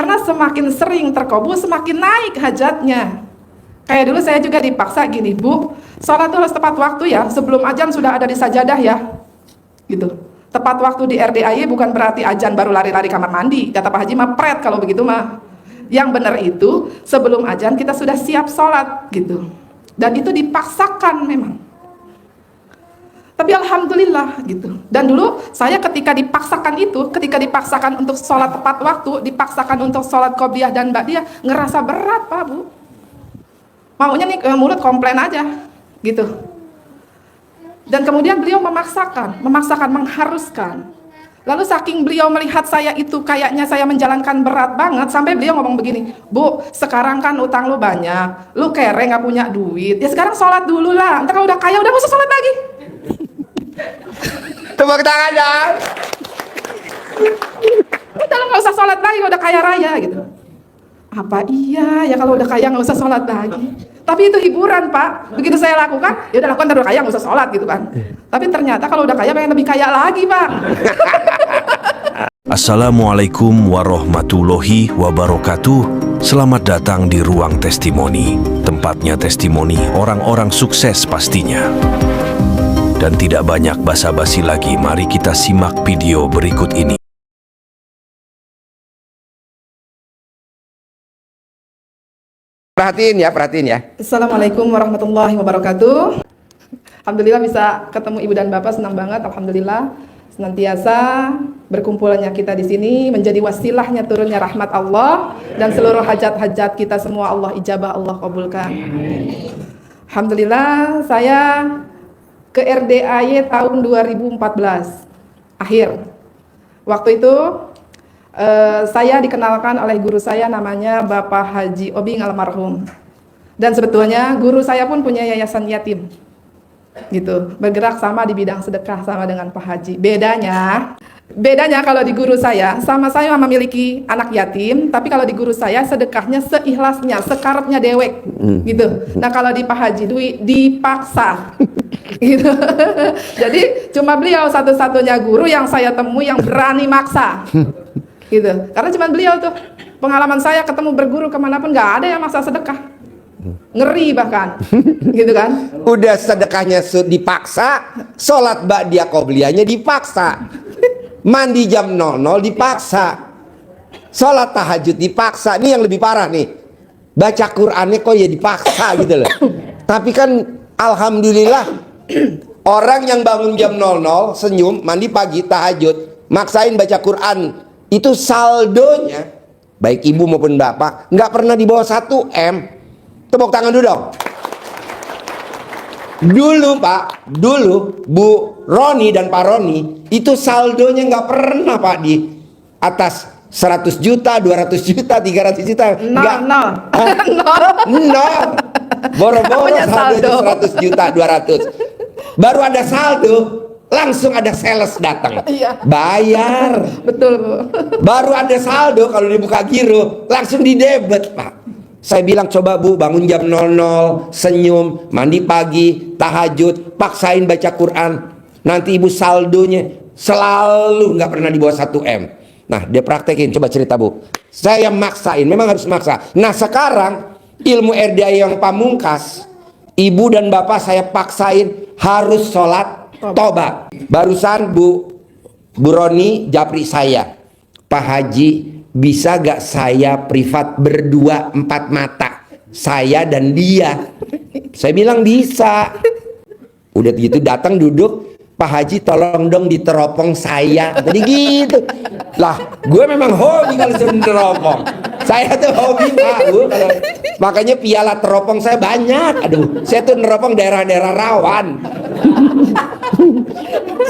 Karena semakin sering terkabul, semakin naik hajatnya. Kayak dulu saya juga dipaksa gini, Bu, sholat itu harus tepat waktu ya, sebelum azan sudah ada di sajadah ya, gitu. Tepat waktu di RDAY bukan berarti azan baru lari-lari kamar mandi. Kata Pak Haji mah pret kalau begitu mah. Yang benar itu sebelum azan kita sudah siap sholat gitu. Dan itu dipaksakan memang. Tapi alhamdulillah gitu. Dan dulu saya ketika dipaksakan untuk sholat tepat waktu, dipaksakan untuk sholat qobliyah dan ba'diyah, ngerasa berat Pak Bu. Maunya nih mulut komplain aja gitu. Dan kemudian beliau memaksakan, mengharuskan. Lalu saking beliau melihat saya itu kayaknya saya menjalankan berat banget, sampai beliau ngomong begini, Bu, sekarang kan utang lu banyak, lu kere gak punya duit, ya sekarang sholat dulu lah, ntar kalau udah kaya udah gak usah sholat lagi. Tepuk tangan dong. Udah lo gak usah sholat lagi kalau udah kaya raya gitu. Apa iya ya kalau udah kaya gak usah sholat lagi. Tapi itu hiburan Pak. Begitu saya lakukan, ya udah lakukan terus kaya nggak usah sholat gitu kan. Tapi ternyata kalau udah kaya pengen lebih kaya lagi Pak. Assalamualaikum warahmatullahi wabarakatuh. Selamat datang di Ruang Testimoni. Tempatnya testimoni orang-orang sukses pastinya. Dan tidak banyak basa-basi lagi, mari kita simak video berikut ini. Perhatiin ya. Assalamualaikum warahmatullahi wabarakatuh. Alhamdulillah bisa ketemu ibu dan bapak, senang banget. Alhamdulillah senantiasa berkumpulnya kita di sini menjadi wasilahnya turunnya rahmat Allah dan seluruh hajat-hajat kita semua Allah ijabah, Allah kabulkan. Alhamdulillah saya ke RDAY tahun 2014 akhir. Waktu itu saya dikenalkan oleh guru saya namanya Bapak Haji Obing almarhum. Dan sebetulnya guru saya pun punya yayasan yatim. Gitu, bergerak sama di bidang sedekah sama dengan Pak Haji. Bedanya kalau di guru saya, sama saya memiliki anak yatim, tapi kalau di guru saya sedekahnya seikhlasnya, sekarepnya dewek. Gitu. Nah, kalau di Pak Haji dipaksa. Gitu. Jadi cuma beliau satu-satunya guru yang saya temui yang berani maksa. Gitu, karena cuma beliau tuh. Pengalaman saya ketemu berguru kemanapun nggak ada yang maksa sedekah, ngeri bahkan, gitu kan? Udah sedekahnya dipaksa, sholat ba'diyah qobliyahnya dipaksa, mandi jam 00 dipaksa, sholat tahajud dipaksa. Ini yang lebih parah nih, baca Qur'annya kok ya dipaksa gitu loh. Tapi kan alhamdulillah orang yang bangun jam 00 senyum, mandi pagi tahajud, maksain baca Qur'an, itu saldonya baik ibu maupun bapak nggak pernah di bawah 1 M. Tepuk tangan dulu dong. Dulu Pak, Bu Roni dan Pak Roni itu saldonya nggak pernah Pak di atas 100 juta, 200 juta, 300 juta. Nol. Boro-boro saldo 100 juta, 200. Baru ada saldo, langsung ada sales datang, iya. Bayar. Betul Bu. Baru ada saldo kalau dibuka giro langsung didebet Pak. Saya bilang coba Bu bangun jam 00 senyum, mandi pagi, tahajud, paksain baca Quran, nanti ibu saldonya selalu nggak pernah di bawah 1 M. Nah dia praktekin, coba cerita Bu. Saya maksain, memang harus maksa. Nah sekarang ilmu RDA yang pamungkas, ibu dan bapak saya paksain harus sholat tobat. Barusan Bu Roni japri saya, Pak Haji bisa gak saya privat berdua 4 mata, saya dan dia? Saya bilang bisa. Udah gitu datang duduk, Pak Haji tolong dong diteropong saya. Tadi gitu lah, gue memang hobi kalau suruh diteropong. Saya tuh hobi Pak Bu, makanya piala teropong saya banyak. Aduh, saya tuh neropong daerah-daerah rawan.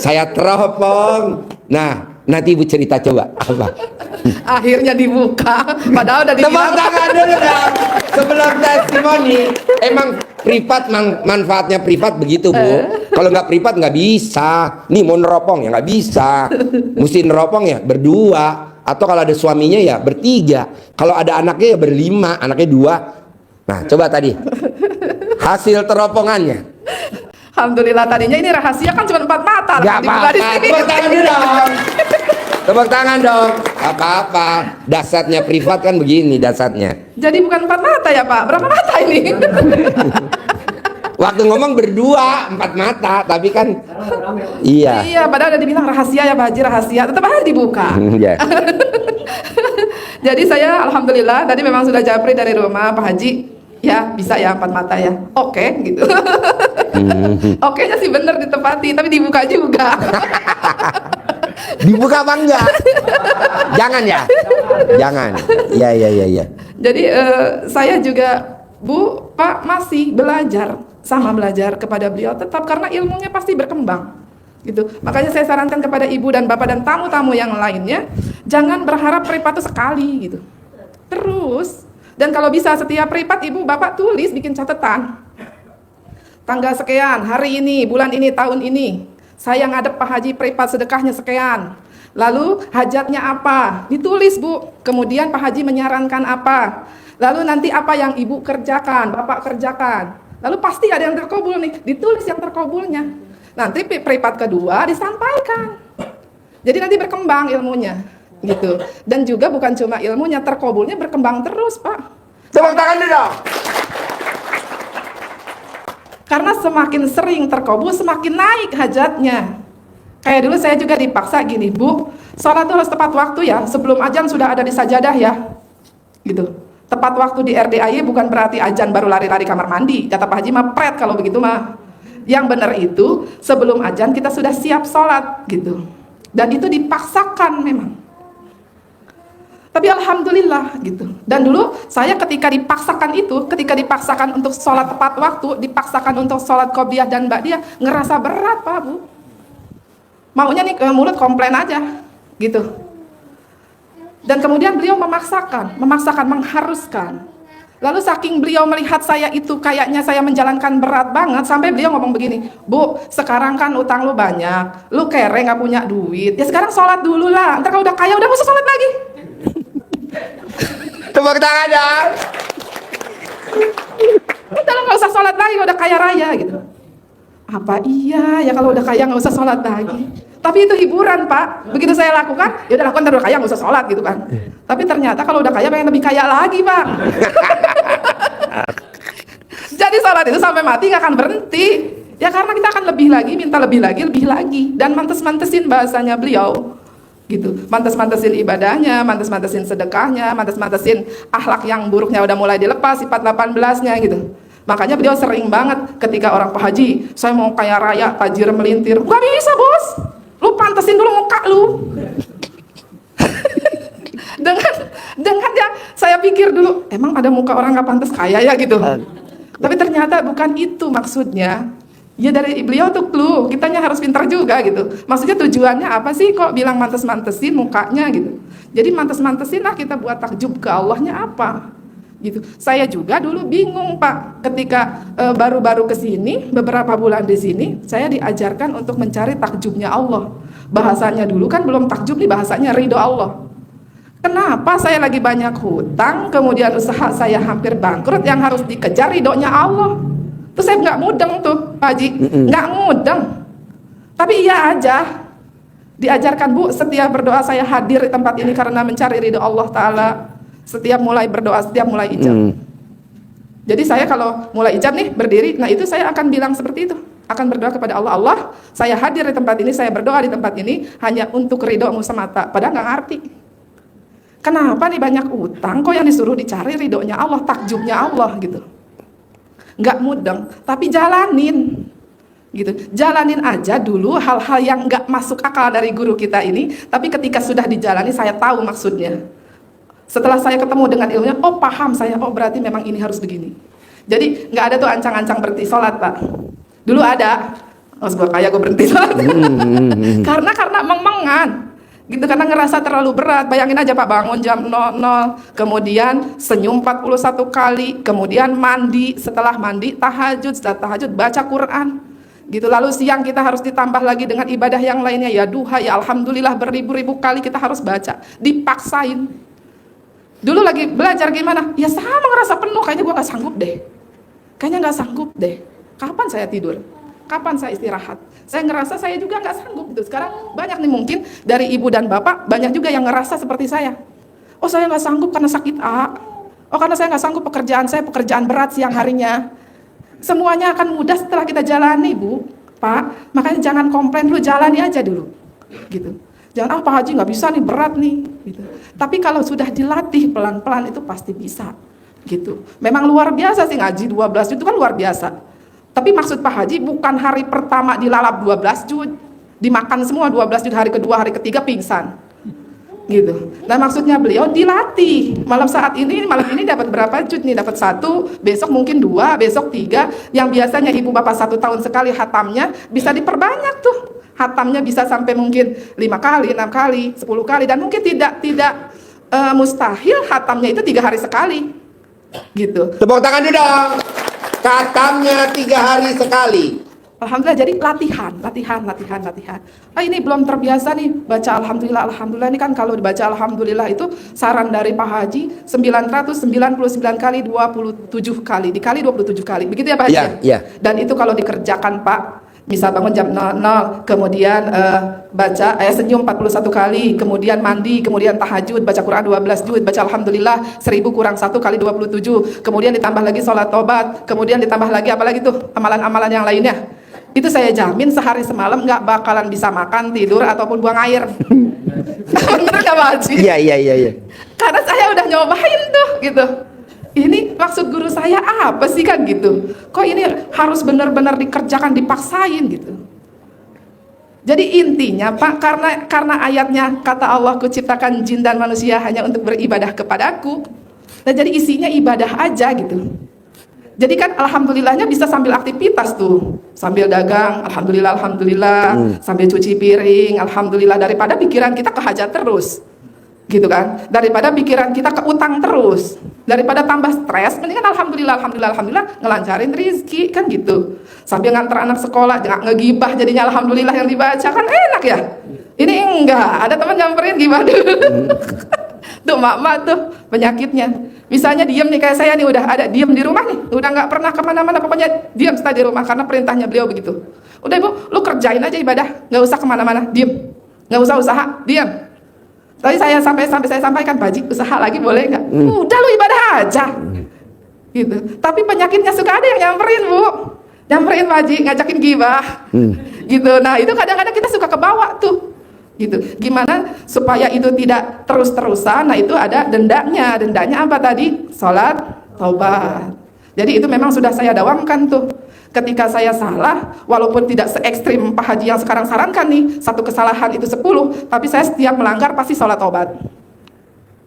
Saya teropong. Nah, nanti ibu cerita coba apa? Akhirnya dibuka, padahal udah dibilang. Tepuk tangan dulu dong. Sebelum testimoni, emang privat manfaatnya privat begitu Bu. Kalau nggak privat nggak bisa. Nih mau neropong ya nggak bisa. Mesti neropong ya berdua. Atau kalau ada suaminya ya bertiga. Kalau ada anaknya ya berlima, anaknya 2. Nah coba tadi hasil teropongannya. Alhamdulillah tadinya ini rahasia kan cuma 4 mata. Gak apa-apa. Tepuk tangan dulu dong. Tepuk tangan dong. Apa-apa. Dasarnya privat kan begini dasarnya. Jadi bukan 4 mata ya Pak? Berapa mata ini? Waktu ngomong berdua 4 mata, tapi kan iya. Iya, padahal udah dibilang rahasia ya Pak Haji, rahasia. Tetap aja dibuka. Iya. Jadi saya alhamdulillah tadi memang sudah japri dari rumah Pak Haji. Ya bisa ya 4 mata ya. Oke gitu. Oke nya sih bener ditepati, tapi dibuka juga. Dibuka apa enggak? Jangan ya. Jangan. Iya. Jadi saya juga Bu, Pak masih belajar kepada beliau tetap karena ilmunya pasti berkembang. Gitu. Makanya saya sarankan kepada ibu dan bapak dan tamu-tamu yang lainnya, jangan berharap pripat itu sekali gitu. Terus, dan kalau bisa setiap pripat ibu bapak tulis, bikin catatan. Tanggal sekian, hari ini, bulan ini, tahun ini, saya ngadep Pak Haji pripat sedekahnya sekian. Lalu hajatnya apa? Ditulis Bu. Kemudian Pak Haji menyarankan apa? Lalu nanti apa yang ibu kerjakan, bapak kerjakan. Lalu pasti ada yang terkabul nih, ditulis yang terkabulnya. Nanti pripat kedua disampaikan. Jadi nanti berkembang ilmunya, gitu. Dan juga bukan cuma ilmunya, terkabulnya berkembang terus, Pak. Tepuk tangan dong. Karena semakin sering terkabul, semakin naik hajatnya. Kayak dulu saya juga dipaksa gini, Bu, sholat itu harus tepat waktu ya, sebelum azan sudah ada di sajadah ya, gitu. Tepat waktu di RDAY bukan berarti azan baru lari-lari kamar mandi. Kata Pak Haji mah pret kalau begitu mah. Yang benar itu sebelum azan kita sudah siap sholat gitu. Dan itu dipaksakan memang. Tapi alhamdulillah gitu. Dan dulu saya ketika dipaksakan untuk sholat tepat waktu, dipaksakan untuk sholat qobliyah dan ba'diyah, ngerasa berat Pak Bu. Maunya nih mulut komplain aja gitu. Dan kemudian beliau memaksakan, mengharuskan. Lalu saking beliau melihat saya itu kayaknya saya menjalankan berat banget, sampai beliau ngomong begini, Bu, sekarang kan utang lu banyak, lu kere gak punya duit, ya sekarang sholat dulu lah, ntar kalau udah kaya udah gak usah sholat lagi. Tepuk tangan dong. Udah gak usah sholat lagi, udah kaya raya gitu. Apa iya ya kalau udah kaya gak usah sholat lagi? Tapi itu hiburan Pak. Begitu saya lakukan, ya udah lakukan terus kaya nggak usah sholat gitu kan. Tapi ternyata kalau udah kaya pengen lebih kaya lagi Pak. Jadi sholat itu sampai mati nggak akan berhenti. Ya karena kita akan lebih lagi, minta lebih lagi. Dan mantes-mantesin bahasanya beliau. Gitu. Mantes-mantesin ibadahnya, mantes-mantesin sedekahnya, mantes-mantesin akhlak yang buruknya udah mulai dilepas, sifat 18-nya gitu. Makanya beliau sering banget ketika orang Pak Haji, saya mau kaya raya, tajir melintir. Gak bisa bos. Lu pantesin dulu muka lu. dengan ya saya pikir dulu emang ada muka orang nggak pantas kaya ya gitu. Tapi ternyata bukan itu maksudnya. Ya dari beliau tuh clue, kitanya harus pintar juga gitu. Maksudnya tujuannya apa sih kok bilang mantes-mantesin mukanya gitu. Jadi mantes-mantesin lah kita buat takjub ke Allahnya apa gitu. Saya juga dulu bingung Pak ketika baru-baru kesini beberapa bulan di sini saya diajarkan untuk mencari takjubnya Allah. Bahasanya dulu kan belum takjub nih, bahasanya ridho Allah. Kenapa saya lagi banyak hutang kemudian usaha saya hampir bangkrut yang harus dikejar ridhonya Allah? Terus saya nggak mudeng tuh Pak Haji, nggak mudeng. Tapi iya aja diajarkan Bu, setiap berdoa saya hadir di tempat ini karena mencari ridho Allah Ta'ala. Setiap mulai berdoa, setiap mulai ijab. Jadi saya kalau mulai ijab nih berdiri, nah itu saya akan bilang seperti itu, akan berdoa kepada Allah. Allah, saya hadir di tempat ini, saya berdoa di tempat ini hanya untuk ridhomu semata. Padahal nggak ngerti. Kenapa nih banyak utang, kok yang disuruh dicari ridhonya Allah, takjubnya Allah gitu. Nggak mudeng, tapi jalanin. Gitu. Jalanin aja dulu hal-hal yang nggak masuk akal dari guru kita ini, tapi ketika sudah dijalani saya tahu maksudnya. Setelah saya ketemu dengan ilmunya, oh paham saya, oh berarti memang ini harus begini. Jadi nggak ada tuh ancang-ancang berhenti sholat Pak. Dulu ada, oh gue kaya gue berhenti sholat. karena mengan. Gitu, karena ngerasa terlalu berat. Bayangin aja Pak, bangun jam 00, kemudian senyum 41 kali, kemudian mandi, setelah mandi tahajud, setelah tahajud baca Quran. Gitu, lalu siang kita harus ditambah lagi dengan ibadah yang lainnya, ya duha, ya alhamdulillah beribu-ribu kali kita harus baca. Dipaksain. Dulu lagi belajar gimana? Ya sama ngerasa penuh, kayaknya gue gak sanggup deh. Kapan saya tidur? kapan saya istirahat? Saya ngerasa saya juga nggak sanggup gitu. Sekarang banyak nih mungkin dari ibu dan bapak, banyak juga yang ngerasa seperti saya. Oh, saya nggak sanggup karena sakit A. Oh, karena saya nggak sanggup pekerjaan saya pekerjaan berat siang harinya. Semuanya akan mudah setelah kita jalani, Bu, Pak. Makanya jangan komplain dulu, jalani aja dulu, gitu. Jangan, Pak Haji nggak bisa nih, berat nih, gitu. Tapi kalau sudah dilatih pelan-pelan itu pasti bisa, gitu. Memang luar biasa sih ngaji 12 juz itu kan luar biasa. Tapi maksud Pak Haji bukan hari pertama dilalap 12 juz, dimakan semua 12 juz, hari kedua, hari ketiga pingsan, gitu. Nah maksudnya beliau dilatih. Malam ini dapat berapa juz nih? Dapat 1, besok mungkin 2, besok 3. Yang biasanya ibu bapak 1 tahun sekali hatamnya bisa diperbanyak tuh. Hatamnya bisa sampai mungkin 5 kali, 6 kali, 10 kali, dan mungkin tidak mustahil hatamnya itu 3 hari sekali, gitu. Tepuk tangan dulu dong. Katamnya 3 hari sekali. Alhamdulillah, jadi latihan. Ini belum terbiasa nih baca alhamdulillah ini kan kalau dibaca alhamdulillah itu saran dari Pak Haji 999 kali 27 kali dikali 27 kali. Begitu ya Pak Haji? Iya. Dan itu kalau dikerjakan Pak, misal bangun jam 00, kemudian baca senyum 41 kali, kemudian mandi, kemudian tahajud, baca Quran 12 juz, baca alhamdulillah 1000 kurang 1 kali 27, kemudian ditambah lagi sholat tobat, kemudian ditambah lagi apa lagi tuh amalan-amalan yang lainnya. Itu saya jamin sehari semalam nggak bakalan bisa makan, tidur, ataupun buang air. Bener nggak Pak Haji? Iya. Karena saya udah nyobain tuh, gitu. Ini maksud guru saya apa sih kan gitu? Kok ini harus benar-benar dikerjakan, dipaksain gitu? Jadi intinya Pak, karena ayatnya kata Allah, kuciptakan jin dan manusia hanya untuk beribadah kepadaku. Nah jadi isinya ibadah aja gitu. Jadi kan alhamdulillahnya bisa sambil aktivitas tuh, sambil dagang, alhamdulillah, sambil cuci piring, alhamdulillah, daripada pikiran kita ke hajat terus, gitu kan? Daripada pikiran kita ke utang terus, daripada tambah stres, mendingan alhamdulillah ngelancarin rizki kan gitu. Sambil nganter anak sekolah, jangan ngegibah, jadinya alhamdulillah yang dibaca kan enak ya. Ini enggak, ada teman nyamperin gibah dulu. Tuh mak tuh penyakitnya. Misalnya diem nih kayak saya nih, udah ada diem di rumah nih, udah nggak pernah kemana-mana, pokoknya diem stay di rumah karena perintahnya beliau begitu. Udah Ibu, lu kerjain aja ibadah, nggak usah kemana-mana, diem, nggak usah usaha, diem. Tadi saya sampai saya sampaikan, Pak Haji, usaha lagi boleh nggak? Udah lu ibadah aja, gitu. Tapi penyakitnya suka ada yang nyamperin Bu, nyamperin Pak Haji, ngajakin gibah, gitu. Nah itu kadang-kadang kita suka kebawa tuh. Gitu. Gimana supaya itu tidak terus-terusan? Nah itu ada dendanya. Dendanya apa tadi? Sholat, taubat. Jadi itu memang sudah saya dawamkan tuh. Ketika saya salah, walaupun tidak se ekstrim Pak Haji yang sekarang sarankan nih, 1 kesalahan itu 10, tapi saya setiap melanggar pasti sholat taubat.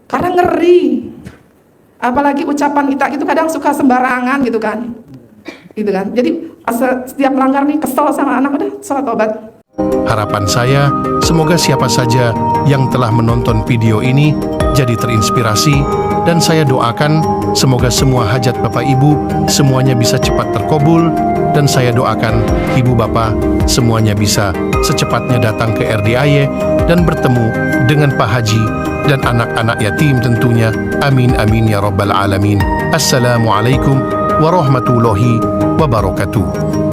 Karena ngeri. Apalagi ucapan kita itu kadang suka sembarangan gitu kan. Gitu kan. Jadi setiap melanggar nih kesel sama anak, udah sholat taubat. Harapan saya, semoga siapa saja yang telah menonton video ini jadi terinspirasi, dan saya doakan semoga semua hajat Bapak Ibu semuanya bisa cepat terkabul, dan saya doakan Ibu Bapak semuanya bisa secepatnya datang ke RDIY dan bertemu dengan Pak Haji dan anak-anak yatim tentunya. Amin amin ya rabbal alamin. Assalamualaikum warahmatullahi wabarakatuh.